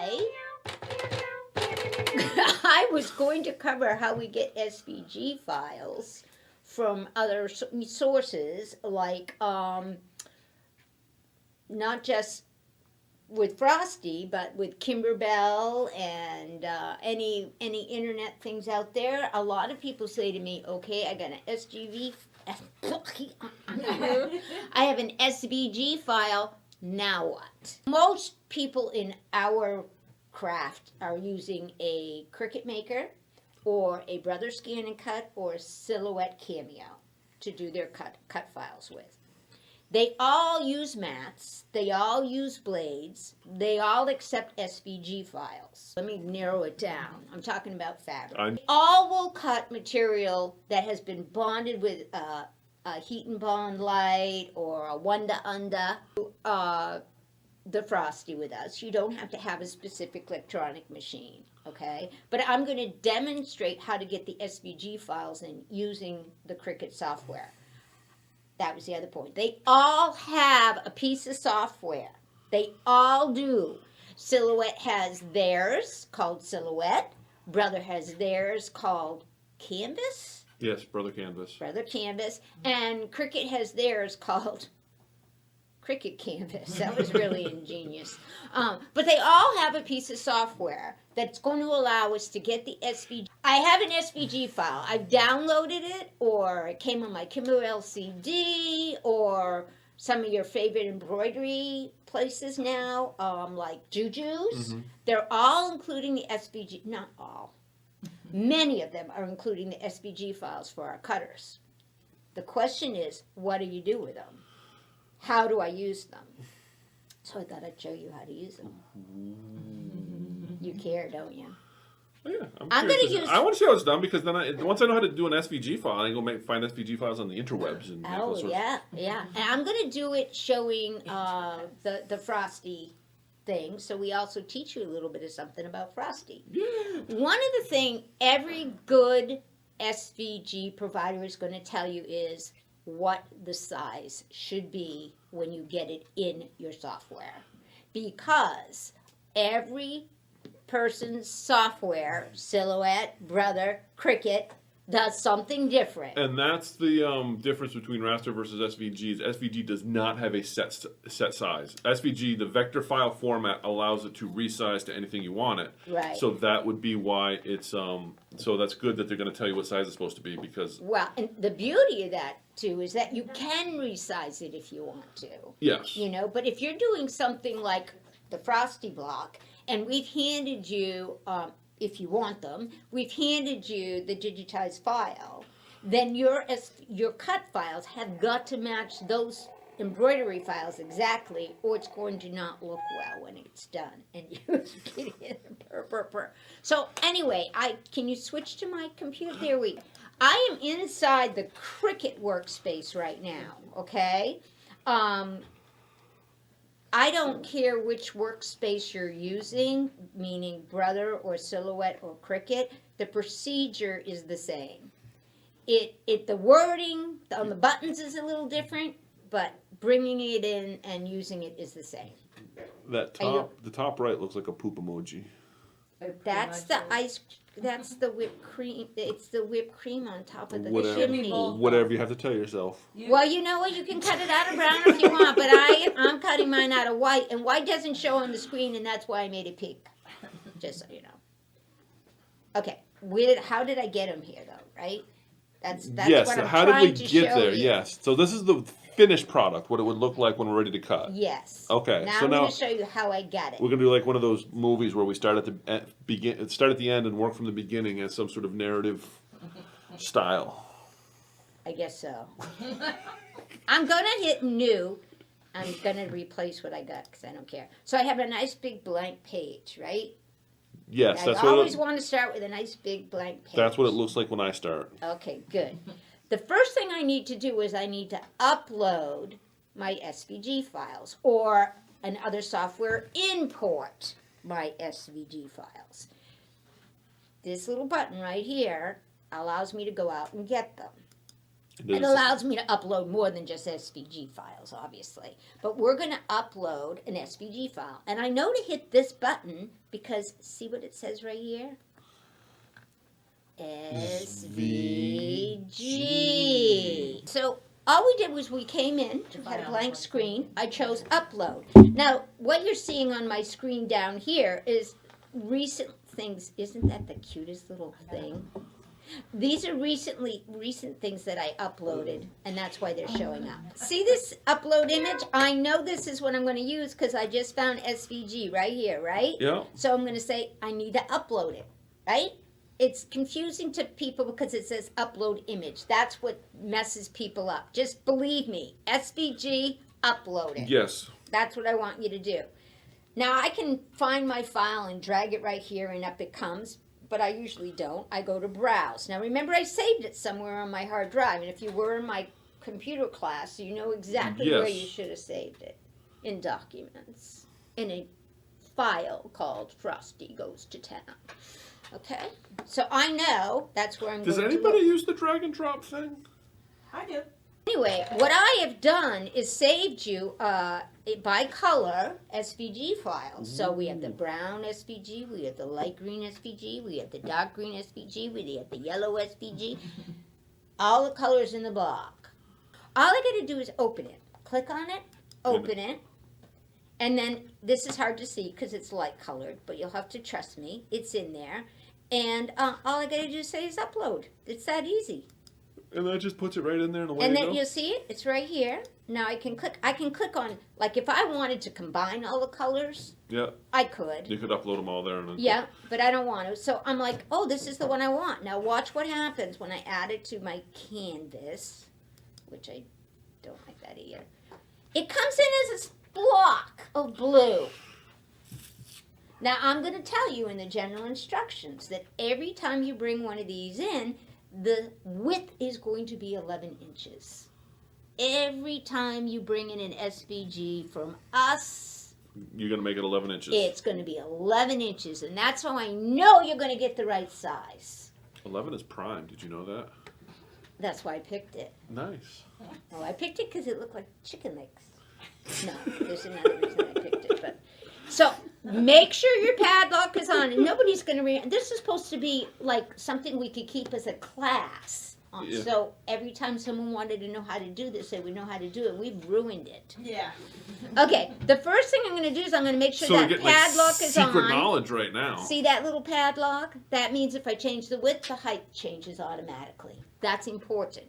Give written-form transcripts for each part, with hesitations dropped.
today, I was going to cover how we get SVG files from other sources, like not just with Frosty, but with Kimberbell and any internet things out there. A lot of people say to me, okay, I got an SGV, I have an SVG file, now what? Most people in our craft are using a Cricut Maker or a Brother Scan and Cut or a Silhouette Cameo to do their cut files with. They all use mats, they all use blades, they all accept SVG files. Let me narrow it down. I'm talking about fabric. They all will cut material that has been bonded with a heat and bond light or a Wonder Under. The Frosty with us. You don't have to have a specific electronic machine, okay? But I'm going to demonstrate how to get the SVG files in using the Cricut software. That was the other point. They all have a piece of software. They all do. Silhouette has theirs called Silhouette. Brother has theirs called Canvas. Yes, Brother Canvas. Brother Canvas. And Cricut has theirs called Cricut Canvas. That was really ingenious. But they all have a piece of software that's going to allow us to get the SVG. I have an SVG file. I've downloaded it, or it came on my Kimber LCD, or some of your favorite embroidery places now, like Juju's. Mm-hmm. They're all including the SVG, not all. Many of them are including the SVG files for our cutters. The question is, what do you do with them? How do I use them? So I thought I'd show you how to use them. You care, don't you? Oh, yeah, I'm going to use. I want to see how it's done, because then once I know how to do an SVG file, I can go find SVG files on the interwebs. And yeah. And I'm going to do it showing the Frosty thing. So we also teach you a little bit of something about Frosty. Yeah. One of the things every good SVG provider is going to tell you is what the size should be when you get it in your software, because every person's software, Silhouette, Brother, Cricut, does something different. And that's the difference between raster versus SVGs. SVG does not have a set size. SVG, the vector file format, allows it to resize to anything you want it. Right. So that would be why it's so that's good that they're going to tell you what size it's supposed to be, because and the beauty of that too is that you can resize it if you want to. Yes. You know, but if you're doing something like the Frosty Block, and we've handed you if you want them, we've handed you the digitized file, then your cut files have got to match those embroidery files exactly, or it's going to not look well when it's done. And you're getting purr. So anyway, can you switch to my computer? There we go. I am inside the Cricut Workspace right now, okay? I don't care which workspace you're using, meaning Brother or Silhouette or Cricut, the procedure is the same. The wording on the buttons is a little different, but bringing it in and using it is the same. The top right looks like a poop emoji. That's the whipped cream. It's the whipped cream on top of the chimney. Whatever you have to tell yourself. Well, you know what? You can cut it out of brown if you want, but I'm cutting mine out of white, and white doesn't show on the screen, and that's why I made it pink. Just so you know. Okay, how did I get them here, though? Right? That's yes. What I'm how trying did we to get show there? you. Yes. So this is the finished product, what it would look like when we're ready to cut. Yes. Okay. Now I'm going to show you how I got it. We're going to do like one of those movies where we start at the end and work from the beginning as some sort of narrative style. I guess so. I'm going to hit new. I'm going to replace what I got because I don't care. So I have a nice big blank page, right? Yes. I always want to start with a nice big blank page. That's what it looks like when I start. Okay, good. The first thing I need to do is I need to upload my SVG files, or another software import my SVG files. This little button right here allows me to go out and get them. It allows me to upload more than just SVG files, obviously. But we're going to upload an SVG file. And I know to hit this button because see what it says right here? SVG. So all we did was we came in, had a blank screen. I chose upload. Now, what you're seeing on my screen down here is recent things. Isn't that the cutest little thing? These are recent things that I uploaded, and that's why they're showing up. See this upload image? I know this is what I'm going to use because I just found SVG right here, right? Yeah. So I'm going to say I need to upload it, right? It's confusing to people because it says upload image. That's what messes people up. Just believe me, SVG, upload it. Yes. That's what I want you to do. Now I can find my file and drag it right here and up it comes. But I usually don't. I go to browse. Now remember I saved it somewhere on my hard drive, and if you were in my computer class, you know exactly where you should have saved it. In documents. In a file called Frosty Goes to Town. Okay? So I know that's where I'm going to Does anybody use the drag and drop thing? I do. Anyway, what I have done is saved you by color SVG files. So we have the brown SVG, we have the light green SVG, we have the dark green SVG, we have the yellow SVG. All the colors in the block. All I got to do is open it. Click on it, open it, and then this is hard to see because it's light colored, but you'll have to trust me. It's in there. And all I got to do is say is upload. It's that easy. And that just puts it right in there and away And you then go? you'll see it. It's right here. Now I can click on, like if I wanted to combine all the colors, Yeah. I could. You could upload them all there. And then Yeah, but I don't want to. So I'm like, oh, this is the one I want. Now watch what happens when I add it to my canvas, which I don't like that either. It comes in as a block of blue. Now I'm going to tell you in the general instructions that every time you bring one of these in, the width is going to be 11 inches. Every time you bring in an SVG from us, you're going to make it 11 inches. it's going to be 11 inches, and that's how I know you're going to get the right size. 11 is prime. Did you know that? That's why I picked it. Nice. Oh, I picked it because it looked like chicken legs. No, there's another reason I picked it. But so make sure your padlock is on, and nobody's going to. This is supposed to be like something we could keep as a class. Yeah. So every time someone wanted to know how to do this, they would know how to do it. We've ruined it. Yeah. Okay, the first thing I'm going to do is I'm going to make sure So we're that getting padlock like is on. secret knowledge right now. See that little padlock? That means if I change the width, the height changes automatically. That's important.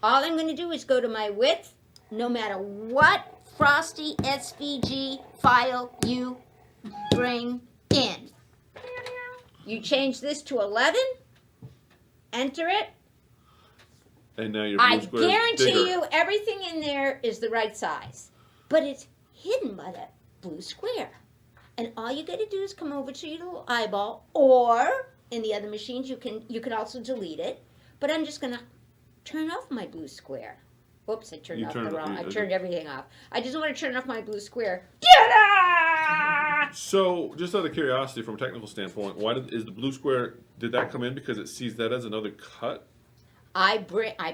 All I'm going to do is go to my width, no matter what Frosty SVG file you bring in. You change this to 11, enter it. And now your I blue square is guarantee bigger. you everything in there is the right size. But it's hidden by that blue square. And all you got to do is come over to your little eyeball, or in the other machines you can also delete it. But I'm just going to turn off my blue square. Whoops, I turned I turned everything off. I just want to turn off my blue square. So, just out of curiosity, from a technical standpoint, why is the blue square? Did that come in because it sees that as another cut? I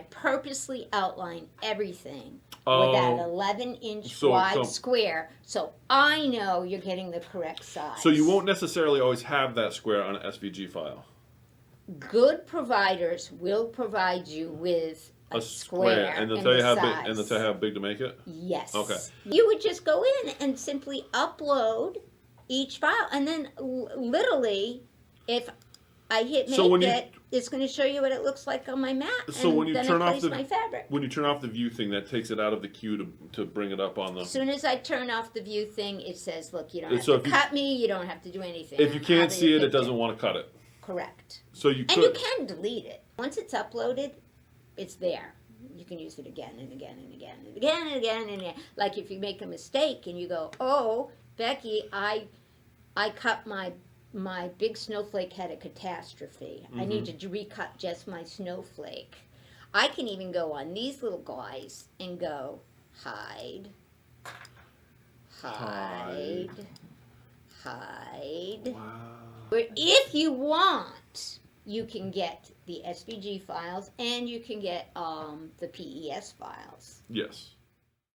purposely outline everything with that 11-inch wide square, so I know you're getting the correct size. So you won't necessarily always have that square on an SVG file. Good providers will provide you with a square and they'll and tell you the how size. big, and they'll tell you how big to make it. Yes. Okay. You would just go in and simply upload each file, and then literally, if I hit make it's going to show you what it looks like on my map. So and when you then turn I off place my fabric. when you turn off the view thing, that takes it out of the queue to bring it up on the. As soon as I turn off the view thing, it says, "Look, you don't have So to cut me. You don't have to do anything." If you can't see it, it doesn't want to cut it. Correct. So you could. And you can delete it. Once it's uploaded, it's there. You can use it again and again and again and again and again and again. Like if you make a mistake and you go, "Oh, Becky, I cut my big snowflake had a catastrophe. I need to recut just my snowflake." I can even go on these little guys and go hide. Wow. But if you want you can get the SVG files and you can get the PES files. Yes.